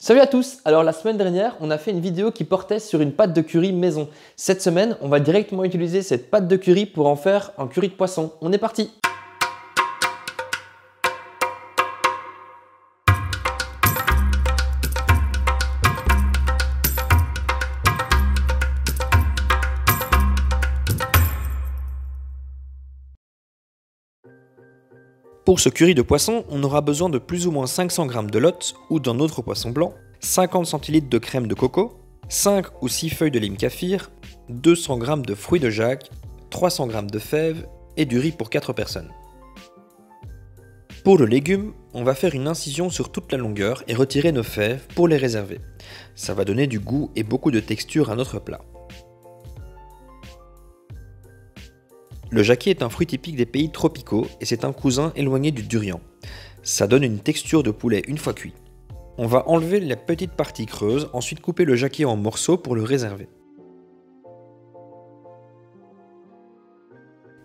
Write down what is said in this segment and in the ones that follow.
Salut à tous! Alors la semaine dernière, on a fait une vidéo qui portait sur une pâte de curry maison. Cette semaine, on va directement utiliser cette pâte de curry pour en faire un curry de poisson. On est parti! Pour ce curry de poisson, on aura besoin de plus ou moins 500 g de lotte ou d'un autre poisson blanc, 50 cl de crème de coco, 5 ou 6 feuilles de lime kaffir, 200 g de fruits de Jacques, 300 g de fèves et du riz pour 4 personnes. Pour le légume, on va faire une incision sur toute la longueur et retirer nos fèves pour les réserver. Ça va donner du goût et beaucoup de texture à notre plat. Le jacquier est un fruit typique des pays tropicaux et c'est un cousin éloigné du durian. Ça donne une texture de poulet une fois cuit. On va enlever la petite partie creuse, ensuite couper le jacquier en morceaux pour le réserver.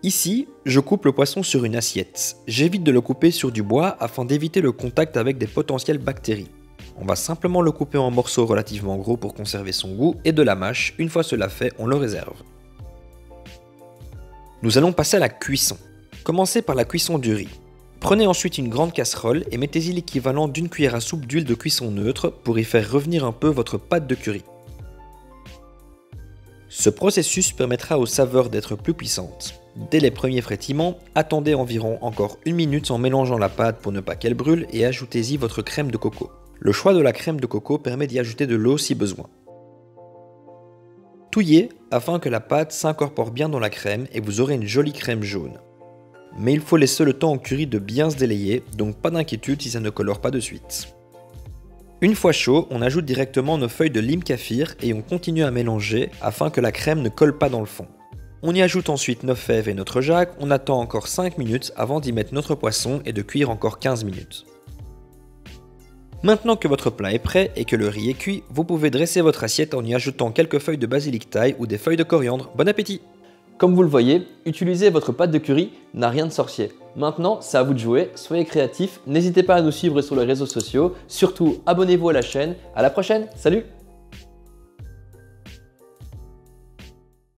Ici, je coupe le poisson sur une assiette. J'évite de le couper sur du bois afin d'éviter le contact avec des potentielles bactéries. On va simplement le couper en morceaux relativement gros pour conserver son goût et de la mâche. Une fois cela fait, on le réserve. Nous allons passer à la cuisson. Commencez par la cuisson du riz. Prenez ensuite une grande casserole et mettez-y l'équivalent d'une cuillère à soupe d'huile de cuisson neutre pour y faire revenir un peu votre pâte de curry. Ce processus permettra aux saveurs d'être plus puissantes. Dès les premiers frétillements, attendez environ encore 1 minute en mélangeant la pâte pour ne pas qu'elle brûle et ajoutez-y votre crème de coco. Le choix de la crème de coco permet d'y ajouter de l'eau si besoin. Touillez afin que la pâte s'incorpore bien dans la crème et vous aurez une jolie crème jaune. Mais il faut laisser le temps au curry de bien se délayer, donc pas d'inquiétude si ça ne colore pas de suite. Une fois chaud, on ajoute directement nos feuilles de lime kaffir et on continue à mélanger afin que la crème ne colle pas dans le fond. On y ajoute ensuite nos fèves et notre Jacques, on attend encore 5 minutes avant d'y mettre notre poisson et de cuire encore 15 minutes. Maintenant que votre plat est prêt et que le riz est cuit, vous pouvez dresser votre assiette en y ajoutant quelques feuilles de basilic thaï ou des feuilles de coriandre. Bon appétit! Comme vous le voyez, utiliser votre pâte de curry n'a rien de sorcier. Maintenant, c'est à vous de jouer, soyez créatifs, n'hésitez pas à nous suivre sur les réseaux sociaux, surtout abonnez-vous à la chaîne. À la prochaine, salut!